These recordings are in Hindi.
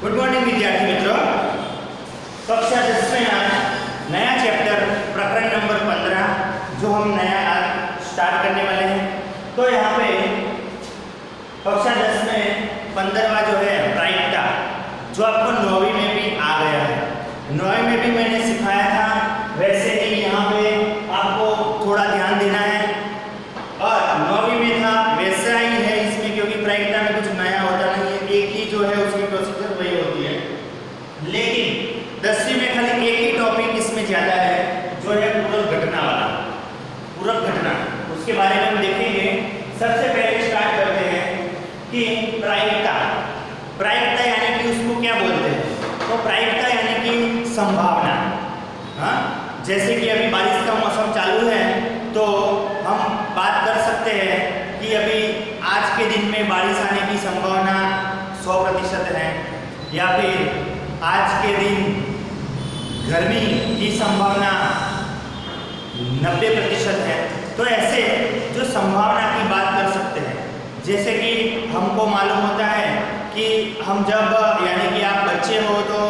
गुड मॉर्निंग विद्यार्थी मित्रों। कक्षा 10 में आज नया चैप्टर प्रकरण नंबर 15 जो हम नया आज स्टार्ट करने वाले हैं। तो यहाँ पे कक्षा 10 में 15वां जो है प्रायिकता, जो आपको 9वीं में भी आ गया है। 9वीं में भी मैंने सिखाया था, वैसे ही यहाँ पे आपको थोड़ा ध्यान देना है। और 9वीं में था वैसा ही है इसमें, क्योंकि प्रायिकता में कुछ नया होता नहीं है, एक ही जो है उसकी प्रोसीजर वही होती है। लेकिन 10वीं में खाली एक ही टॉपिक इसमें ज़्यादा है, जो है पूरक घटना वाला। पूरक घटना, उसके बारे में हम देखेंगे। सबसे पहले स्टार्ट करते हैं कि प्रायिकता। प्रायिकता यानी कि उसको क्या बोलते हैं? तो प्रायिकता यानी कि संभावना। हाँ, जैसे कि अभी बारिश का मौसम चालू है, तो हम बात कर सकते हैं कि अभी आज के दिन में बारिश आने की संभावना 100% है, या फिर आज के दिन गर्मी की संभावना 90% है। तो ऐसे जो संभावना की बात कर सकते हैं, जैसे कि हमको मालूम होता है कि हम जब, यानी कि आप बच्चे हो तो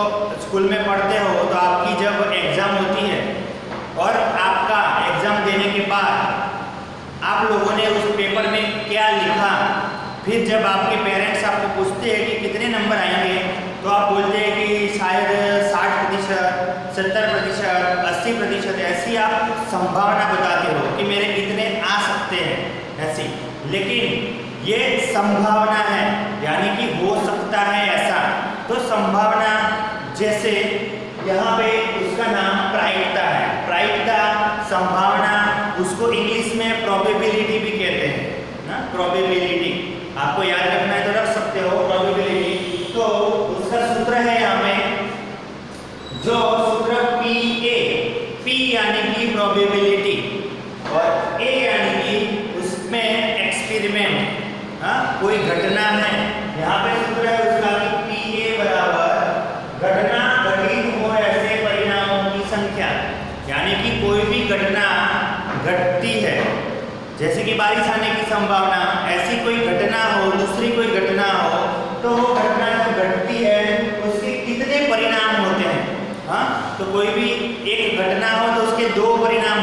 स्कूल में पढ़ते हो, तो आपकी जब एग्ज़ाम होती है और आपका एग्ज़ाम देने के बाद आप लोगों ने उस पेपर में क्या लिखा, फिर जब आपके पेरेंट्स आपको पूछते हैं कि कितने नंबर आएंगे, तो आप बोलते हैं कि शायद 60%, 70%, 80%, ऐसी आप संभावना बताते हो कि मेरे कितने आ सकते हैं ऐसी। लेकिन ये संभावना है, यानी कि हो सकता है ऐसा। तो संभावना, जैसे यहाँ पे उसका नाम प्रायिकता है। प्रायिकता, संभावना, उसको इंग्लिश में प्रोबेबिलिटी भी कहते हैं ना। प्रोबेबिलिटी आपको याद रखना है तो रख सकते हो प्रोबेबिलिटी। तो उसका सूत्र है यहाँ में, जो सूत्र P यानी कि प्रोबेबिलिटी और A यानी कि उसमें एक्सपेरिमेंट। हाँ, कोई घटना है, यहाँ पे सूत्र है उसका कि PA बराबर घटना घटित हो ऐसे परिणामों की संख्या। यानी कि कोई भी घटना घटती है, जैसे कि बारिश आने की संभावना, ऐसी कोई घटना हो, दूसरी कोई घटना हो, तो वो घटना जो घटती है उसके कितने परिणाम होते हैं। हाँ, तो कोई भी एक घटना हो तो उसके दो परिणाम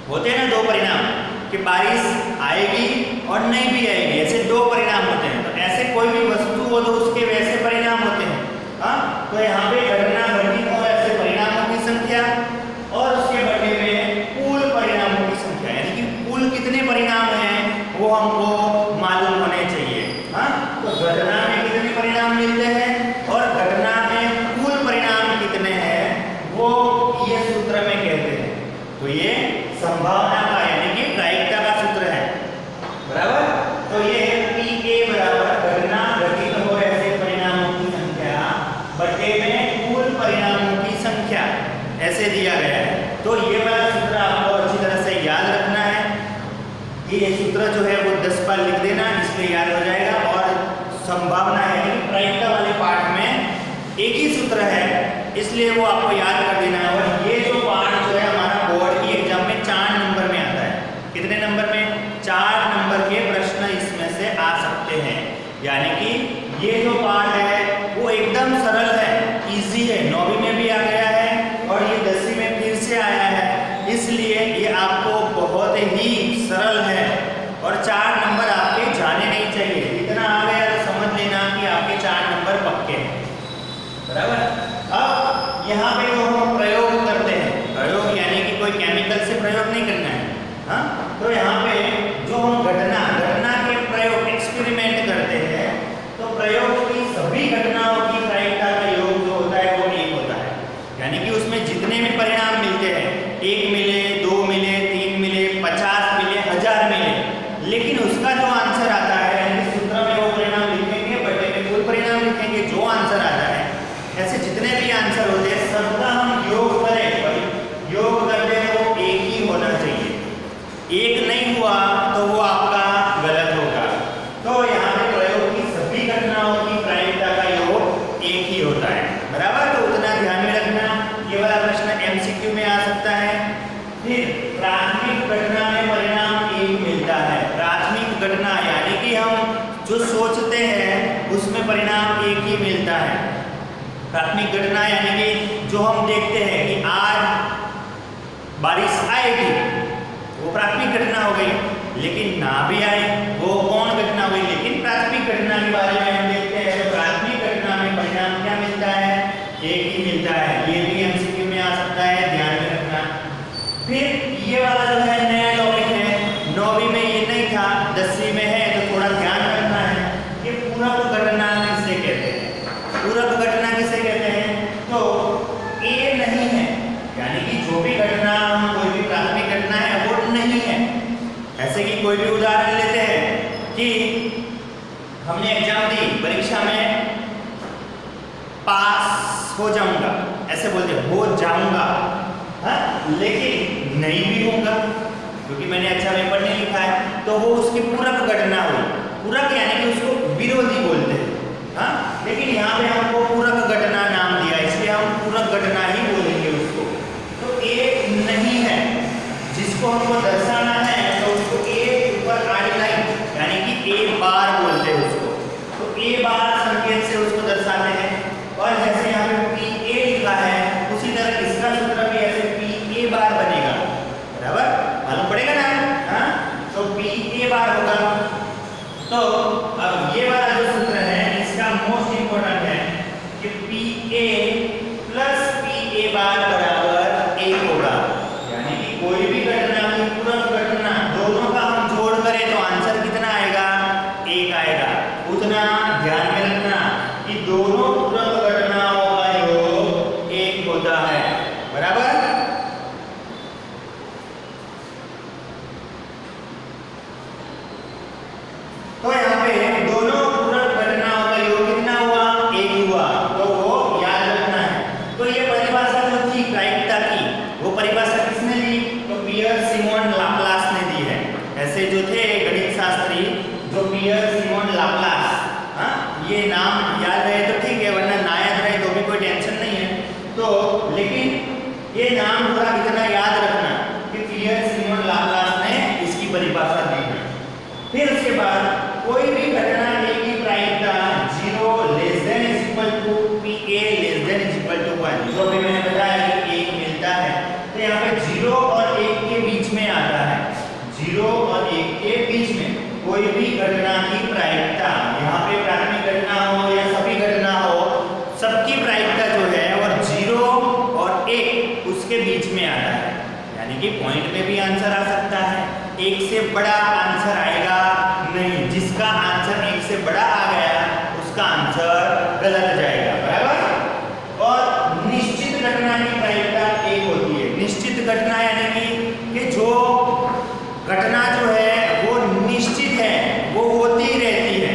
होते हैं ना, दो परिणाम, कि बारिश आएगी और नहीं भी आएगी, ऐसे दो परिणाम होते हैं। तो ऐसे कोई भी वस्तु हो तो उसके वैसे परिणाम होते हैं। हाँ, तो यहाँ पे घटना घटित हो ऐसे परिणामों की संख्या और उसके बदले में कुल परिणामों की संख्या, यानी कि कुल कितने परिणाम हैं वो हमको मालूम होने चाहिए। हाँ, तो घटना में कितने परिणाम मिलते हैं और घटना में कुल परिणाम कितने हैं, वो ये सूत्र में कहते हैं। तो ये संभावना का, यानी कि प्रायिकता का सूत्र है, बराबर। तो ये PA बराबर घटना घटित हो ऐसे परिणामों की संख्या बटे में कुल परिणामों की संख्या, ऐसे दिया गया है। तो ये वाला सूत्र आपको अच्छी तरह से याद रखना है। ये सूत्र जो है वो 10 बार लिख देना, इसलिए याद हो जाएगा। और संभावना है कि प्रायिकता वाले पार्ट में एक ही सूत्र है, इसलिए वो आपको याद कर देना है। और ये जो पार्ट जो है हमारा बोर्ड की एग्जाम में 4 नंबर में आता है। कितने नंबर में? 4 नंबर के प्रश्न इसमें से आ सकते हैं। यानी कि ये जो पार्ट है वो एकदम सरल है, इजी है। 9वीं में भी आ गया है और ये 10वीं में फिर से आया है, इसलिए ये आपको बहुत ही सरल है। और 4 नंबर आपके जाने नहीं चाहिए। इतना आ गया तो समझ लेना कि आपके 4 नंबर पक्के हैं, बराबर। अब यहाँ पे जो हम प्रयोग करते हैं, प्रयोग यानी कि कोई केमिकल से प्रयोग नहीं करना है। हाँ, तो यहाँ पे जो हम घटना के प्रयोग, एक्सपेरिमेंट करते हैं, तो प्रयोग की सभी घटनाओं की प्रायिकता का योग जो होता है वो 1 होता है। यानी कि उसमें जितने भी परिणाम मिलते हैं, 1 मिले, 2 मिले, 3 मिले, 50 मिले, 1000 मिले, लेकिन उसका जो आंसर आता है, यानी सूत्र में वो परिणाम लिखेंगे, बटे में कुल परिणाम लिखेंगे, जो आंसर आता है, ऐसे जितने भी आंसर होते हैं सबका उसमें परिणाम एक ही मिलता है। प्राथमिक घटना यानी कि जो हम देखते हैं कि आज बारिश आएगी, वो प्राथमिक घटना हो गई। लेकिन ना भी आए, वो कौन घटना हुई? लेकिन प्राथमिक घटना के बारे में हम देखते हैं तो प्राथमिक घटना में परिणाम क्या मिलता है? एक ही मिलता है। ये भी एमसीक्यू में आ सकता है, ध्यान में रखना। फिर ये वाला जो है नया टॉपिक है, 9वीं में ये नहीं था, 10वीं में है, तो थोड़ा ध्यान रखना है। ये पूरक घटना किसे कहते हैं? पूरक घटना किसे कहते हैं? तो ए नहीं है, यानी कि जो भी घटना कोई भी प्राथमिक घटना है वो नहीं है। ऐसे कि कोई भी उदाहरण लेते हैं कि हमने एग्जाम दी, परीक्षा में पास हो जाऊंगा, ऐसे बोलते हो जाऊंगा, हाँ, लेकिन नहीं भी होगा क्योंकि मैंने अच्छा पेपर नहीं लिखा है, तो वो उसकी पूरक घटना हुई। पूरक यानी कि उसको विरोधी बोलते हैं, हाँ, लेकिन यहाँ पे हमको पूरक घटना नाम दिया, इसलिए हम पूरक घटना ही बोलेंगे उसको। तो ए नहीं है, जिसको हमको दर्शाना है तो उसको ए ऊपर आड़ी लाइन यानी कि ए बार बोलते हैं उसको। तो ए बार संकेत से उसको दर्शाते हैं। और जैसे यहाँ पे पी ए लिखा है, उसी तरह इसका सूत्र भी ऐसे पी ए बार बनेगा, बराबर, मालूम पड़ेगा ना, हाँ, तो पी ए बार होगा। तो अब ये वाला जो सूत्र है इसका मोस्ट इंपोर्टेंट है कि P A plus P A bar बराबर 1 होगा। यानी कि कोई भी घटना की पूरक घटना दोनों का हम जोड़ करें तो आंसर कितना आएगा? 1 आएगा। उतना ध्यान में रखना कि दोनों पूरक घटनाओं का योग 1 होता है, बराबर। तो यहाँ पे दोनों पूरक घटनाओं का योग कितना हुआ? 1 हुआ, तो वो याद रखना है। तो ये परिभाषा जो थी प्रायिकता की, वो परिभाषा किसने दी? तो पियर सिमोन लाप्लास ने दी है। ऐसे जो थे गणित शास्त्री, जो पियर सिमोन लाप्लास, हाँ, ये नाम याद रहे तो ठीक है, वरना ना याद रहे तो भी कोई टेंशन नहीं है। तो लेकिन ये नाम थोड़ा इतना याद रखना कि पियर सिमोन लाप्लास ने इसकी परिभाषा दी है। फिर उसके बाद कोई भी घटना ए की प्रायिकता 0 less than is equal to P A less than is equal to 1, जो भी मैंने बताया कि 1 मिलता है। तो यहाँ पे 0 और 1 के बीच में आता है, 0 और 1 के बीच में कोई भी घटना की प्रायिकता, यहाँ पे प्राथमिक घटना हो या सभी घटना हो, सबकी प्रायिकता जो है वो 0 और 1 उसके बीच में आता है। यानी कि पॉइंट में भी आंसर आ सकता है, 1 से बड़ा आंसर आएगा नहीं। जिसका आंसर 1 से बड़ा आ गया उसका आंसर गलत जाएगा, बराबर। और निश्चित घटना की प्रायिकता 1 होती है। निश्चित घटना यानी कि जो घटना जो है वो निश्चित है, वो होती रहती है,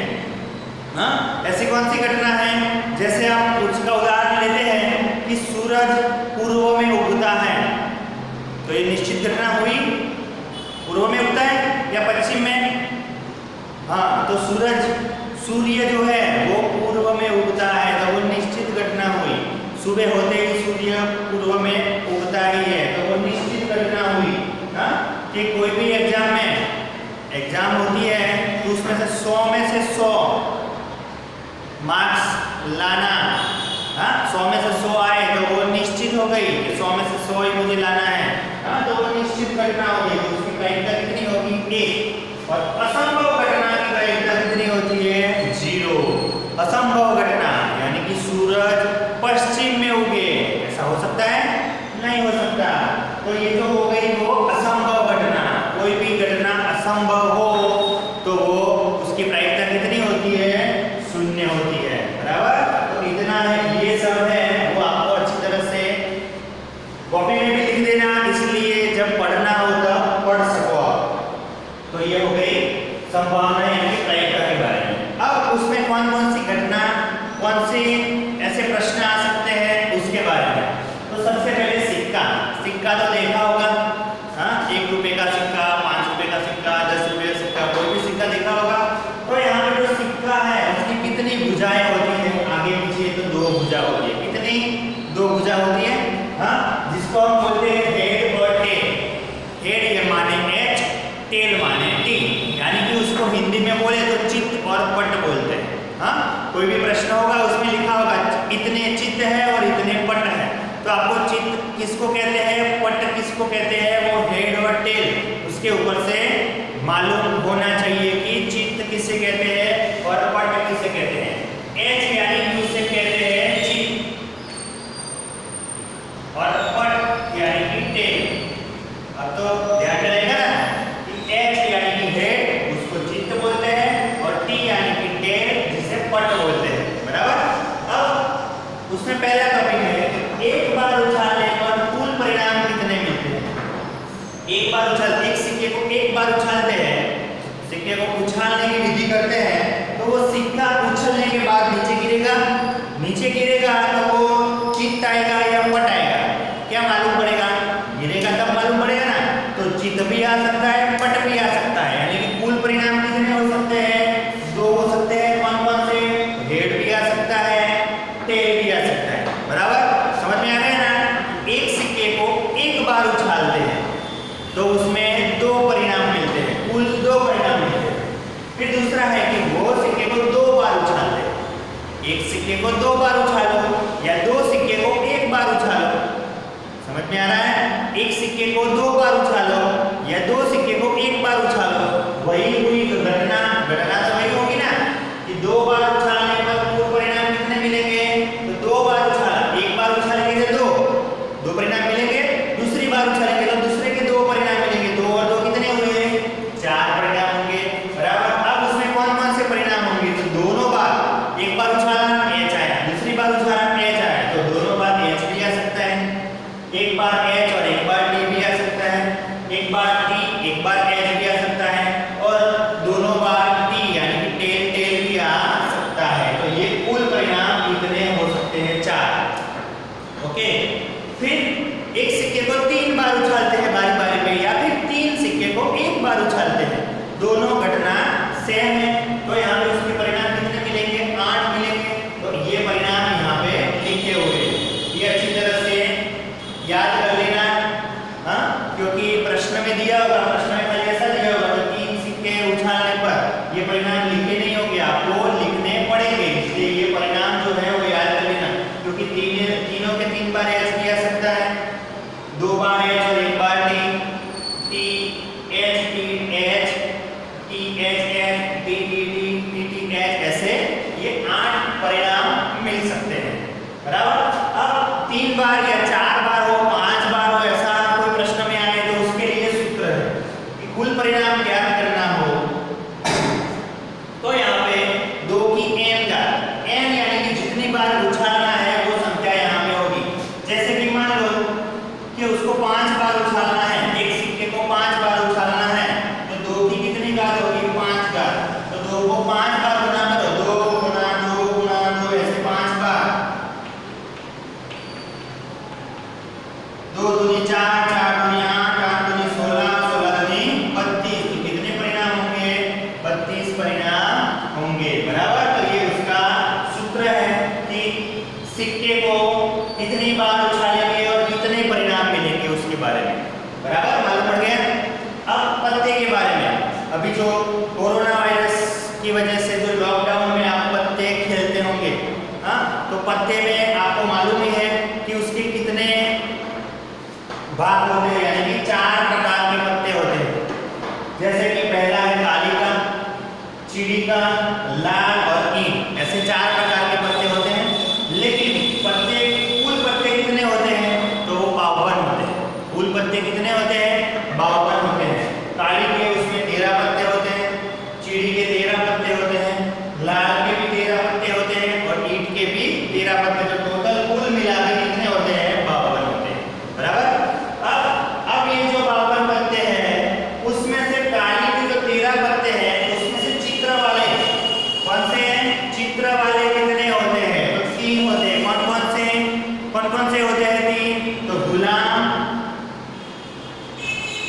हाँ। ऐसी कौन सी घटना है? जैसे आप उसका उदाहरण लेते हैं कि सूरज पूर्व में उगता है, तो ये निश्चित घटना हुई। पूर्व में उगता है या पश्चिम में? हाँ, तो सूर्य जो है वो पूर्व में उगता है, तो वो निश्चित घटना हुई। सुबह होते ही सूर्य पूर्व में उगता ही है, तो वो निश्चित घटना हुई, हाँ। कि कोई भी एग्जाम होती है तो उसमें से 100 में से 100 मार्क्स लाना, हाँ, 100 में से 100 आए तो वो निश्चित हो गई कि 100 में से 100 ही मुझे लाना है, हाँ, तो वो निश्चित घटना होगी। तो उसकी प्रायिकता कितनी होगी? 1। और असंभव घटना की प्रायिकता कितनी होती है? 0। असंभव घटना यानी कि सूरज पश्चिम में उगे, ऐसा हो सकता है? नहीं हो सकता। तो ये जो हो गई वो असंभव घटना। कोई भी घटना असंभव हो तो वो उसकी प्रायिकता कितनी होती है? 0 होती है, बराबर। तो इतना है, ये सब है वो आपको अच्छी तरह से कॉपी में भी लिख देना, इसलिए जब पढ़ना हो तब पढ़ सको आप। तो ये हो गई संभावना यानी प्रायिकता के बारे में। अब उसमें कौन कौन सी घटना, कौन से ऐसे प्रश्न आ सकते हैं उसके बारे में। तो सबसे पहले सिक्का तो देखा होगा, हाँ, 1 रुपए का सिक्का, 5 रुपए का सिक्का, 10 रुपए का सिक्का, कोई भी सिक्का देखा होगा। तो यहाँ पे जो सिक्का है उसकी कितनी भुजाएं होती है? आगे पीछे तो 2 भुजा होती है। कितनी? 2 भुजा होती है, हाँ, जिसको हम बोलते हैं हेड और टेल। हेड ये माने H, टेल माने T, यानी कि उसको हिंदी में बोले तो चित्त और पट बोलते हैं, हाँ। कोई भी प्रश्न होगा उसमें लिखा होगा इतने चित्त है और इतने पट है, तो आपको चित्त किसको कहते हैं, पट किसको कहते हैं, वो हेड और टेल उसके ऊपर से मालूम होना चाहिए कि चित्त किसे कहते हैं और पट किसे कहते हैं। एच यानी कि उसे कहते हैं चित्त और पट यानी कि टेल। अब तो ध्यान रहेगा ना कि एच यानी कि हेड उसको चित्त बोलते हैं और टी यानी कि टेल जिसे पट बोलते हैं, बराबर। अब उसमें पहला टॉपिक है एक बार उछालने पर कुल परिणाम कितने मिलते हैं। एक बार उछालते, एक सिक्के को एक बार उछालते हैं, सिक्के को उछालने की विधि करते हैं तो वो सिक्का उछलने के बाद नीचे गिरेगा, नीचे गिरेगा तो वो चित्त आएगा या पट आएगा, क्या मालूम पड़ेगा, गिरेगा तब मालूम पड़ेगा ना। तो चित्त भी आ सकता है, पट भी आ सकता है, यानी कि कुल परिणाम कितने हो सकते हैं, दो हो सकते हैं। कौन कौन से, हेड भी आ सकता है, टेल भी आ सकता है, बराबर। समझ में आ गया ना। एक सिक्के को एक बार उछालते हैं तो उसमें दो परिणाम मिलते हैं, कुल दो परिणाम मिलते हैं। फिर दूसरा है कि वो सिक्के को दो बार उछालते हैं, एक सिक्के को दो बार उछालो या दो सिक्के को एक बार उछालो। समझ में आ रहा है, एक सिक्के को दो बार उछालो या दो सिक्के को एक बार उछालो, वही हुई घटना। घटना तो वही होगी ना कि दो बार उछालने पर कुल परिणाम कितने मिलेंगे, तो दो बार उछाला, एक बार उछालेंगे तो दो परिणाम मिलेंगे, दूसरी बार उछालेंगे तो दूसरे के दो परिणाम मिलेंगे, दो और दो कितने हुए, चार परिणाम होंगे, बराबर। अब उसमें कौन कौन से परिणाम होंगे, तो दोनों बार, एक बार उछाला एच आया, दूसरी बार उछाला एच आया, तो दोनों बार एच भी आ सकता है, एक बार एच और एक बार टी भी आ सकता है, एक बार टी एक बार एच भी आ सकता है, और दोनों बार टी यानी कि टेल टेल भी आ सकता है। तो ये कुल परिणाम कितने हो सकते हैं, चार। ओके, फिर एक सिक्के को तीन बार उछालते हैं बारी बारी में, या फिर तीन सिक्के को एक बार उछालते हैं, दोनों घटना सेम है, तो यहाँ पे उसके परिणाम कितने मिलेंगे, 8 मिलेंगे। तो ये परिणाम यहाँ पे लिखे हुए, ये अच्छी तरह से याद कर लेना, हाँ, क्योंकि प्रश्न में दिया होगा, प्रश्न में खाली ऐसा दिया होगा तो तीन सिक्के उछालने पर ये परिणाम लिखे नहीं होंगे, आपको लिखने पड़ेंगे, इसलिए ये परिणाम जो है वो याद कर लेना, क्योंकि तीनों के तीन बार एच किया सकता है, दो बार एच और एक बार T, T H T H T T H, ऐसे ये 8 परिणाम मिल सकते हैं, बराबर। अब 3 बार या 4 बार हो, 5 बार हो, ऐसा कोई प्रश्न में आए तो उसके लिए सूत्र है कि कुल परिणाम ज्ञात करना हो तो यहाँ पे 2 की m का m यानी कि जितनी बार उछालना है वो संख्या यहाँ पे होगी। जैसे कि मान लो कि उसको 5 बार उछालना है, एक सिक्के को 5 बार उछालना है, तो 2 की कितनी घात होगी, 5 घात, तो 2 को 5 बार गुना करो, 2 गुना 2 गुना 2 ऐसे 5 बार, 2 दूनी 4, 4 दूनी 8, 8 दूनी 16, 16 दूनी 32, तो कितने परिणाम होंगे, 32 परिणाम होंगे, बराबर। तो ये उसका सूत्र है कि सिक्के को कितनी बार उछालेंगे और कितने परिणाम मिलेंगे उसके बारे में, बराबर, मालूम पड़ गया। अब पत्ते के बारे में, अभी जो कोरोना वायरस की वजह से जो लॉकडाउन में आप पत्ते खेलते होंगे, हाँ, तो पत्ते में आपको मालूम ही है कि उसके कितने भाग होते हैं, यानी कि 4 प्रकार के पत्ते होते हैं। जैसे कि पहला है काली का, चिड़ी का, लाल और ईंट, ऐसे 4 प्रकार के पत्ते होते हैं। लेकिन पत्ते, कुल पत्ते कितने होते हैं, तो वो 52 होते हैं। कुल पत्ते कितने होते हैं, 52 होते हैं। काली के उसमें 13 पत्ते होते हैं, चिड़ी के 13 पत्ते होते हैं, लाल के भी 13 पत्ते होते हैं और ईंट के भी 13 पत्ते, तो टोटल कुल मिला के कितने होते हैं, 52 होते हैं, बराबर। अब ये जो 52 पत्ते हैं उसमें से काली के जो 13 पत्ते हैं उसमें से चित्र वाले कौन से हैं, चित्र वाले कितने होते हैं, तो 3 होते हैं। कौन कौन से होते हैं 3, तो गुलाम,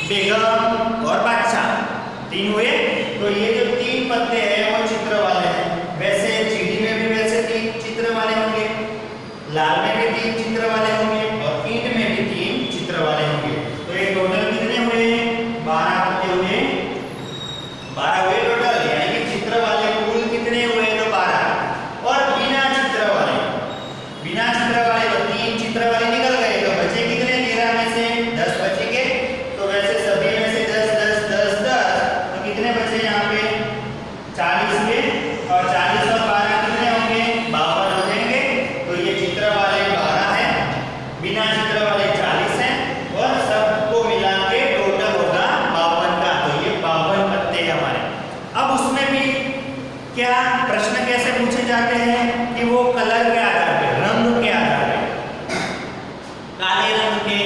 बेगम और बादशाह, 3 हुए। तो ये जो 3 पत्ते हैं वो चित्र वाले हैं। वैसे चिड़ी में भी वैसे 3 चित्र वाले होंगे, लाल में भी 3 चित्र वाले होंगे और ईंट में भी 3 चित्र वाले होंगे। तो ये टोटल कितने हुए, 12 पत्ते हुए, 12 हुए टोटल, यानी कि चित्र वाले कुल कितने हुए, तो 12। जाते हैं कि वो कलर के आधार पे, रंग के आधार पे, काले रंग के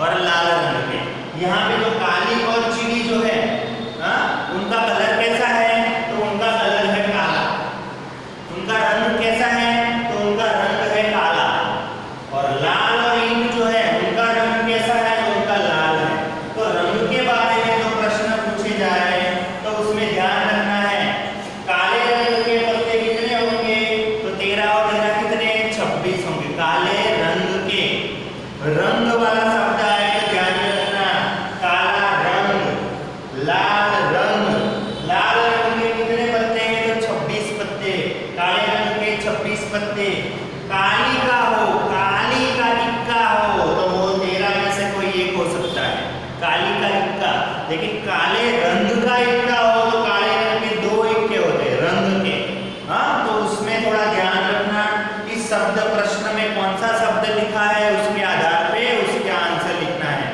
और लाल रंग के। यहाँ पे जो काली और चिड़ी जो है, उनका कलर कैसा है? तो उनका कलर है काला। उनका रंग कैसा है? तो उनका रंग है काला। और लाल और ईंट जो है, उनका रंग कैसा है? तो उनका लाल है। तो रंग के बारे में जो प्रश्न पूछे जा रहे हैं तो उसमें ध्यान रखना है, काले रंग के पत्ते कितने होंगे? तो 13 और 13 कितने? 26 होंगे। काले रंग के, रंग वाला शब्द आए तो ध्यान रखना, काला रंग, लाल रंग। लाल रंग के कितने पत्ते हैं? तो 26 पत्ते। काले रंग के 26 पत्ते। काली का हो, काली का इक्का हो तो वो 13 में से कोई एक हो सकता है, काली का इक्का। लेकिन काले रंग का इक्का हो तो काले रंग के 2 इक्के होते हैं, रंग के। हाँ, तो उसमें थोड़ा ध्यान रखना कि शब्द प्रश्न में कौन सा शब्द लिखा है, उसके आधार पे उसके आंसर लिखना है।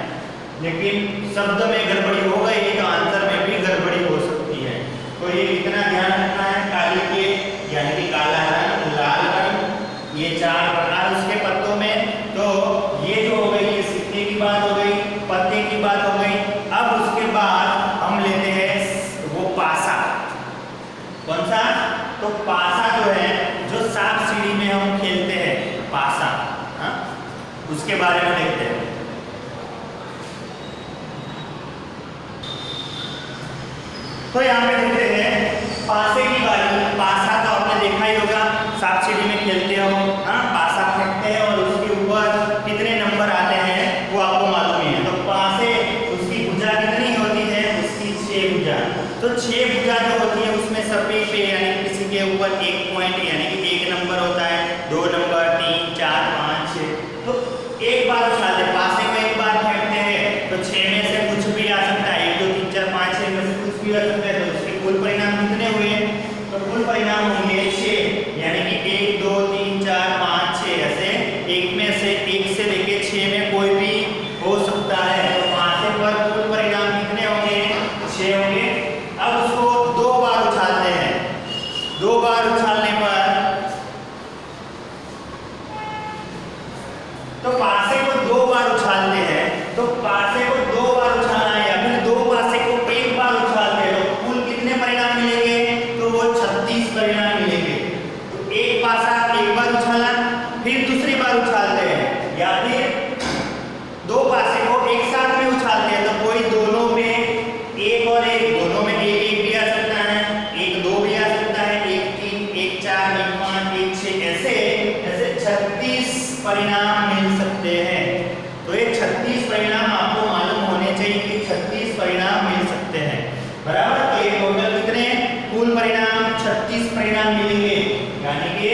लेकिन शब्द में गड़बड़ी हो गई तो आंसर में भी गड़बड़ी हो सकती है। तो ये इतना ध्यान रखना है, काली के यानी कि काला रंग, लाल रंग, ये 4 प्रकार उसके पत्तों में। तो ये जो हो गई, ये सिक्के की बात हो गई, पत्ते की बात हो गई। अब उसके बाद हम लेते हैं वो पासा। कौन सा? तो पासा जो है, जो सांप सीढ़ी में हम खेलते हैं, पासा, हाँ, उसके बारे में देखते हैं। तो यहाँ पे देखते हैं पासे की बारी। पासा तो आपने देखा ही होगा, सांप सीढ़ी में खेलते हो, हाँ, पासा फेंकते हैं और उसके ऊपर कितने नंबर आते हैं वो आपको मालूम ही है। तो पासे, उसकी भुजा कितनी होती है? उसकी 6 भुजा। तो 6 भुजा जो होती है उसमें सभी पे यानी किसी के ऊपर 1 पॉइंट यानी कि 1 नंबर होता है, 2 नंबर, 3, 4, 5, 6। तो एक बार उछालते, पासे में एक बार फेंकते हैं तो 6 में से कुछ भी आ सकता है, 1, 2, 3, 4, 5, 6 में से कुछ भी आ सकता है। तो उसके कुल परिणाम कितने हुए? तो कुल परिणाम होंगे 6, यानी कि 1, 2, 3, 4, 5, 6, ऐसे एक में से 1 से लेके 6 में कोई भी हो सकता है। तो पासे पर कुल परिणाम कितने होंगे? 6 होंगे। अब उसको 2 बार उछालते हैं। 2 बार उछालने पर तो पासे को 2 बार उछालते हैं, तो पासे को 2 बार उछालना है या फिर 2 पासे को 1 बार उछालते हैं तो कुल कितने परिणाम मिलेंगे? तो वो 36 परिणाम मिलेंगे। तो एक पासा एक बार उछाला, फिर दूसरी बार उछालते हैं, या फिर 2 पासे को एक साथ में उछालते हैं तो कोई दोनों में 1 और 1, दोनों में 1 1 भी आ सकता है, 1 2 भी आ सकता है, 1 3, 1 4, 1 5, 1 6, ऐसे 36 परिणाम मिल सकते हैं। तो ये 36 परिणाम आपको मालूम होने चाहिए कि 36 परिणाम मिल सकते हैं, बराबर। तो ये टोटल कितने? कुल परिणाम 36 परिणाम मिलेंगे, यानी कि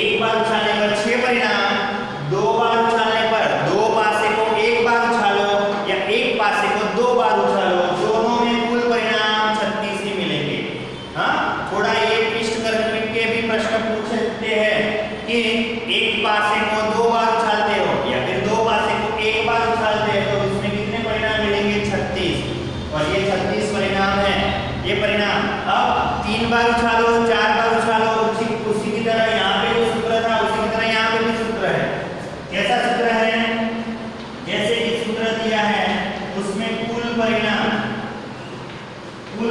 एक बार उछालने पर 6 परिणाम, 2 बार उछालने पर 2 पासे को 1 बार उछालो या 1 पासे को 2 बार उछालो, दोनों में कुल परिणाम 36 ही मिलेंगे। हाँ, थोड़ा ये ट्विस्ट करके भी प्रश्न पूछ सकते हैं कि एक पासे को 2 बार उछालते हो या फिर 2 पासे को 1 बार उछालते हो तो इसमें कितने परिणाम मिलेंगे? 36। और ये 36 परिणाम है, ये परिणाम। अब 3 बार उछालो, 4 बार उछालो, उसी की तरह यहाँ पे जो सूत्र था उसी की तरह यहाँ पे भी सूत्र है। कैसा सूत्र है? जैसे कि सूत्र दिया है उसमें कुल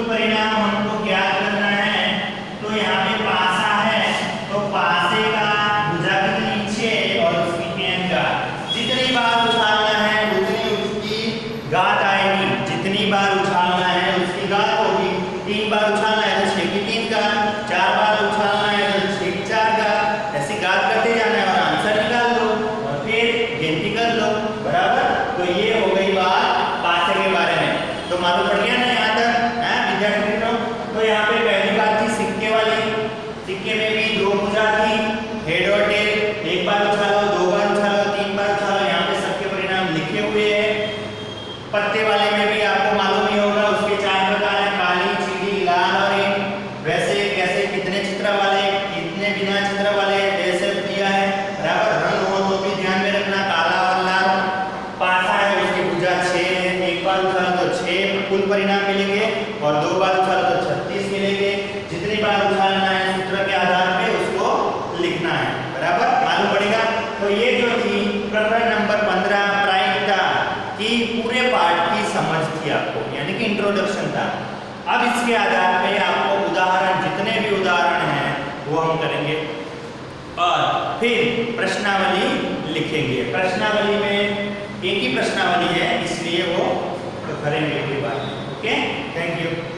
परिणाम हमको ज्ञात करना है। तो यहाँ पे पासा है तो पासे का भुजा कितनी? 6 इंट्रोडक्शन था। अब इसके आधार पे आपको उदाहरण, जितने भी उदाहरण हैं वो हम करेंगे और फिर प्रश्नावली लिखेंगे। प्रश्नावली में एक ही प्रश्नावली है, इसलिए वो करेंगे कोई बात नहीं। Okay, thank you.